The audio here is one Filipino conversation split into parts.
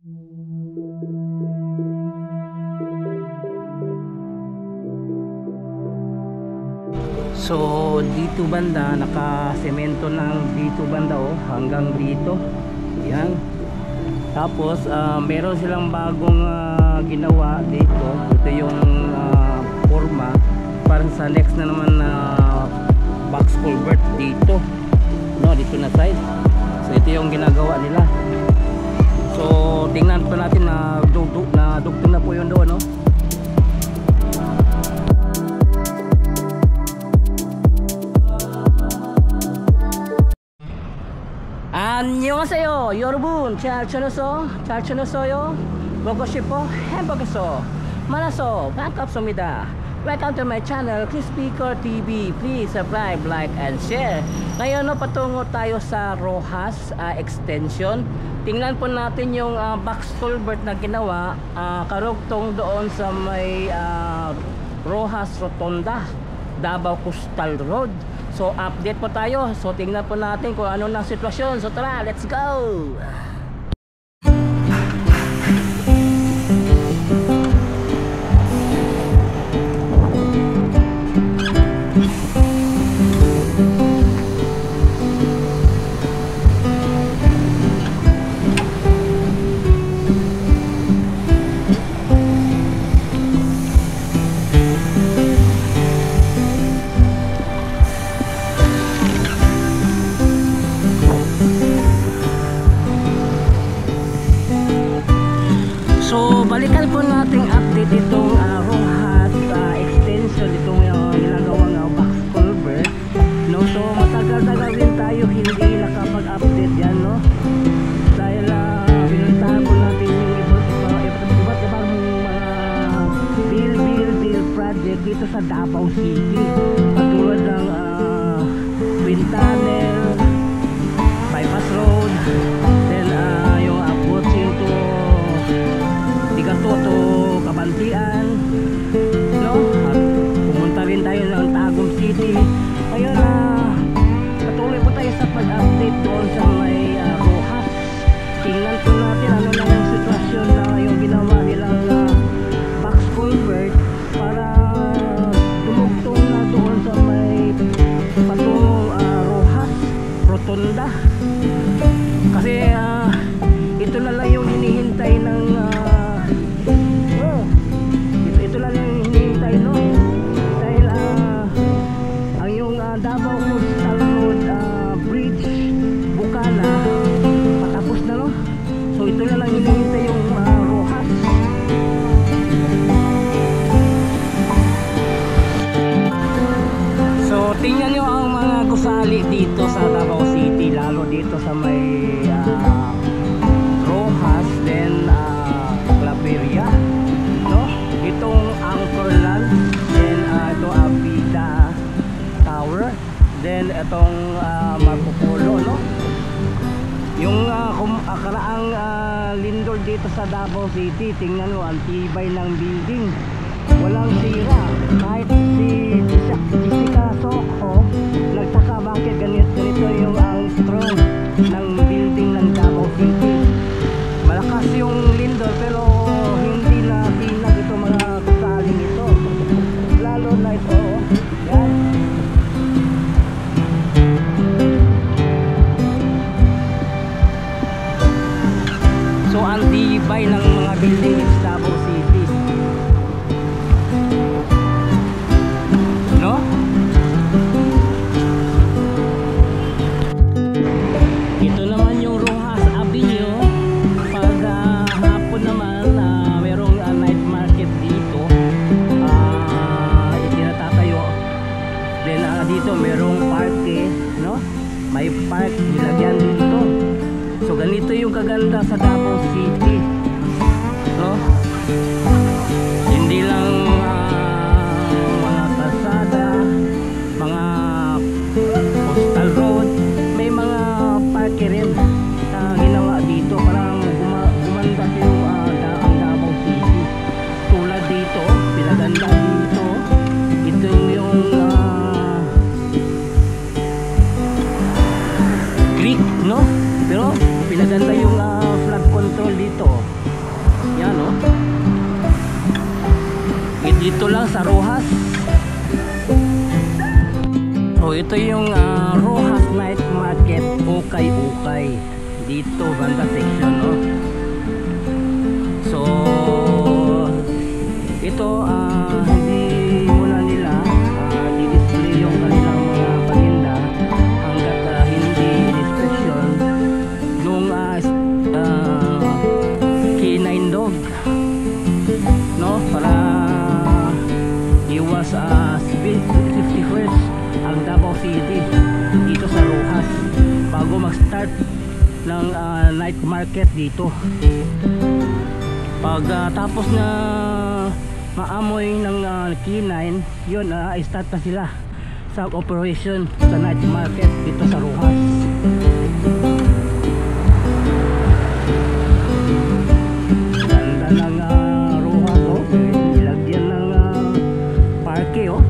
So dito banda, naka-semento ng dito banda hanggang dito. Yan. Tapos meron silang bagong ginawa dito. Ito yung forma para sa next na naman na box culvert dito. No, dito na side. So ito yung ginagawa nila. So tingnan pa natin na dugtong na po yun doon, no? 안녕하세요 여러분. 잘 지냈어요? 먹고 싶어 햄버거서 만나서 반갑습니다. Welcome to my channel Crispycore TV. Please subscribe, like and share. Ngayon patungo tayo sa Rojas extension. Tingnan po natin yung box culvert na ginawa karugtong doon sa may Rojas Rotonda, Davao Coastal Road. So update po tayo. So tingnan po natin kung ano na sitwasyon. So tara, let's go. Balikan po nating update itong Rojas extension, itong ginagawang box culvert, no? So matagal-tagal din tayo hindi nakapag-update yan, no? Dahil pinuntahan po natin yung iba't ibang mga build project dito sa Davao City, katulad ng Wind Tunnel, Bypass Road, then yung approaching to Toto, Kabantian, no? At pumunta rin tayo ng Tagum City. Ngayon patuloy po tayo sa pag-update doon sa may Rojas. Tingnan po natin ano na yung sitwasyon na yung ginawa nilang box culvert para dumugtong na doon sa may patungong Rojas Rotonda. Kasi ito na lang yung hinihintay ng Davao Coastal Road Bridge Bukana patapos na, no? So ito na lang hinihintay yung Rojas. So tingnan nyo ang mga gusali dito sa Davao City, lalo dito sa may Rojas, then Claveria, no? Itong Anchorland, then ito Avida Tower, then itong Marco Polo, no? Yung karaang lindol dito sa Davao City, tingnan mo ang tibay ng building, walang sira. Kahit si Jessica Soho nagtaka bakit ganito yung ang strong ng building ng Davao City. Malakas yung lindol pero hindi na pinag ito mga saling ito, lalo na ito, yan. So ang tibay ng mga building is Davao City, no? Ito naman yung Rojas Avenue. Pag hapon naman merong night market dito, itinatatayo. Then dito merong parke, no? May park nilagyan dito. So ganito yung kaganda sa Davao City, no? Hindi lang mga kalsada, mga coastal road, may mga parke rin ginawa dito para gumanda yung ang Davao City. Tulad dito, pinaganda dito. Ito yung creek, no? Pero pinaganda yung flood control dito. Yan o. Dito lang sa Roxas. So ito yung Roxas Night Market, Ukay-Ukay. Dito banda section, no? So ito hindi muna nila di-display yung kanilang mga paninda hanggat hindi inspection nung canine dog, no? Para iwas safety first ang Davao City dito sa Roxas bago mag-start ng night market dito. Pag tapos na maamoy ng canine, yun start na sila sa operation sa night market dito sa Roxas. Ganda ng Roxas, oh. Nilagyan ng parke, oh.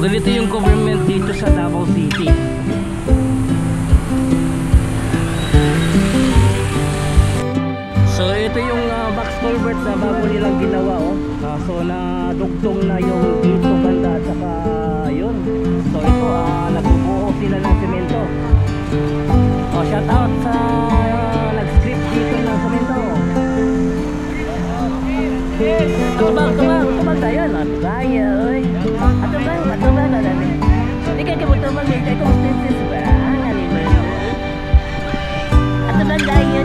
Ganito yung government dito sa Davao City. So ito yung box culvert na bago nilang ginawa, oh. So nadugtong na yung dito banda at saka yun. So ito nagbubuo sila ng semento. Oh, shout out sa nag-script dito ng semento. Tumang tayo, tayo, oy. Atubang na namin. Hindi ka tumang, hindi ka mustinsis ba? Nganin mo. Atubang tayo.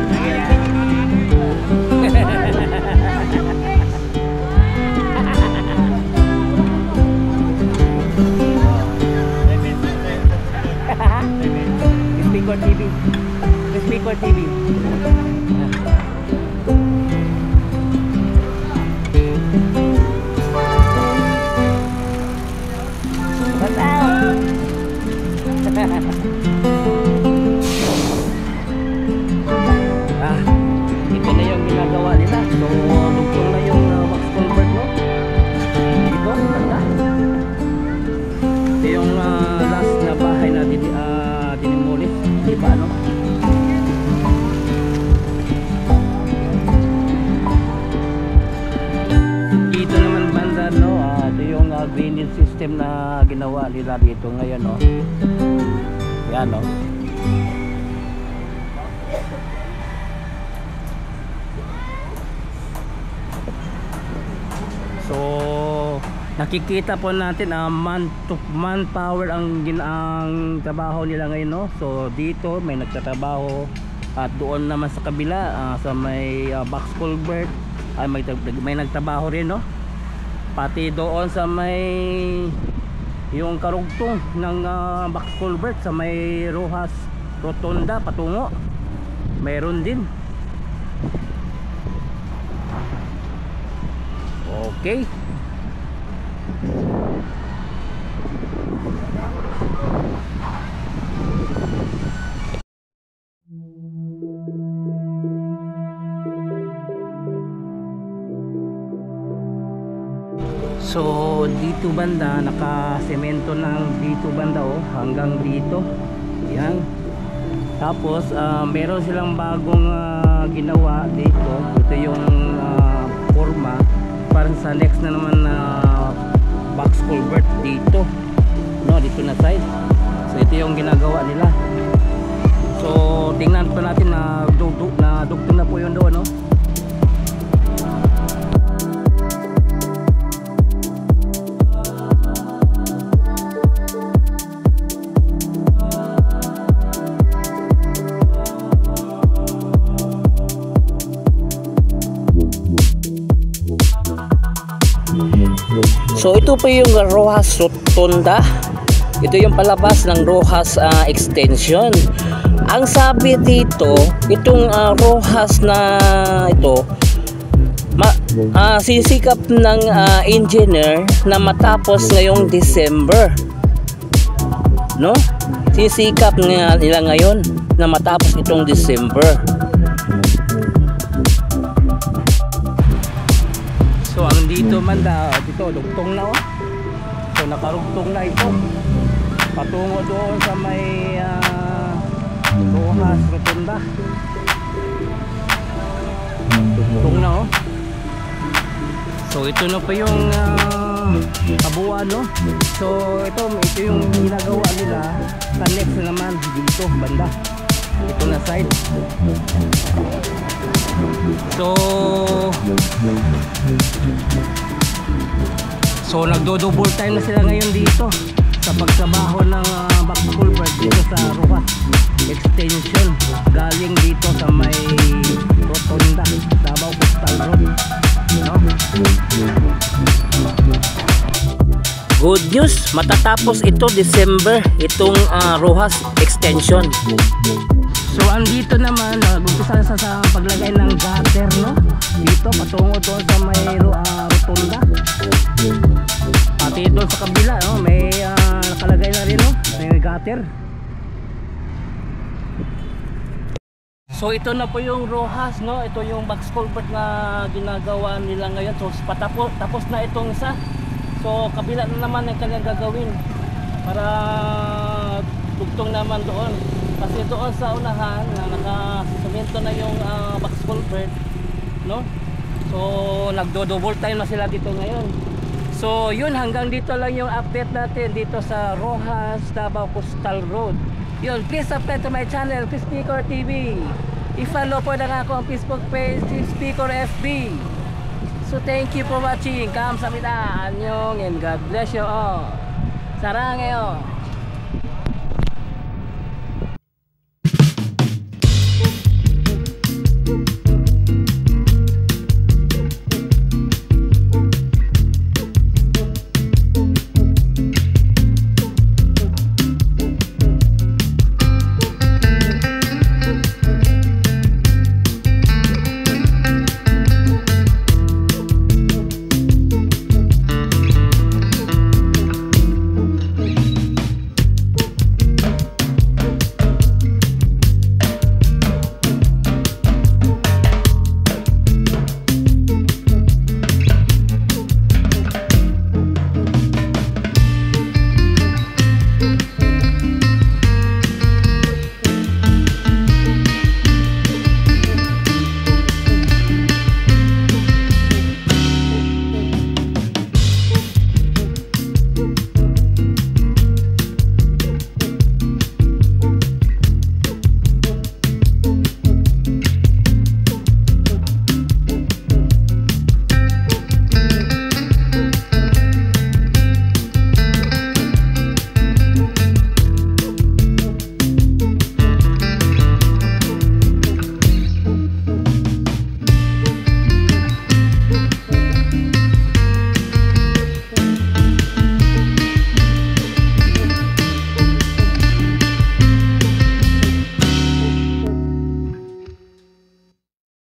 Speaker TV. Speaker TV. Ito na yung ginagawa nila. So dugtong na yung box culvert, no? Ito, tanda. Ito yung last na bahay na dinimulis, diba, no? Dito naman banda, no? Ito yung drainage system na ginawa nila dito ngayon, no? Yan, no? So nakikita po natin manpower ang trabaho nila ngayon, no? So dito may nagtatrabaho at doon naman sa kabila sa may box culvert ay may nagtrabaho rin, no? Pati doon sa may yung karugtong ng box culvert sa may Roxas Rotonda patungo mayroon din. Okay. So dito banda naka-semento ng dito banda, oh, hanggang dito. Yan. Tapos meron silang bagong ginawa dito. Ito yung forma para sa next na naman box culvert dito, no, dito na side. So ito yung ginagawa nila. So tingnan pa natin na dugtong na po yun doon, no. So ito po yung Roxas Rotonda. Ito yung palabas ng Roxas extension. Ang sabi dito, itong Roxas na ito sisikap ng engineer na matapos ngayong December, no? Sisikap nila ngayon na matapos itong December. So ang dito man dito dugtong na, oh. So nakarugtong na ito patungo doon sa may Rojas Rotunda. Dugtong na, oh. So ito na pa yung kabuuan, no? So ito yung ginagawa nila sa next naman dito banda. Ito na side. So nagdo-double time na sila ngayon dito sa pagtrabaho ng back culvert dito sa Rojas extension galing dito sa may Rotunda, Davao Coastal Road, no? Good news, matatapos ito December itong Rojas extension. So andito naman gusto sa paglagay ng gutter, no? Dito patungo doon sa may Rotunda. Pati doon sa kabila, no? May nakalagay na rin, no? May gutter. So ito na po yung Rojas, no? Ito yung box culvert na ginagawa nila ngayon. So tapos na itong isa. So kabila na naman ang kanyang gagawin para tugtong naman doon. Kasi doon sa unahan na nakasemento na yung box culvert, no? So nagdo-double time na sila dito ngayon. So yun, hanggang dito lang yung update natin dito sa Rojas, Davao Coastal Road. Yun, please subscribe to my channel, Speaker TV. I-follow po na ako ang Facebook page, Speaker FB. So thank you for watching. Kamsahamnida, annyeong, and God bless you all. Sarangayo.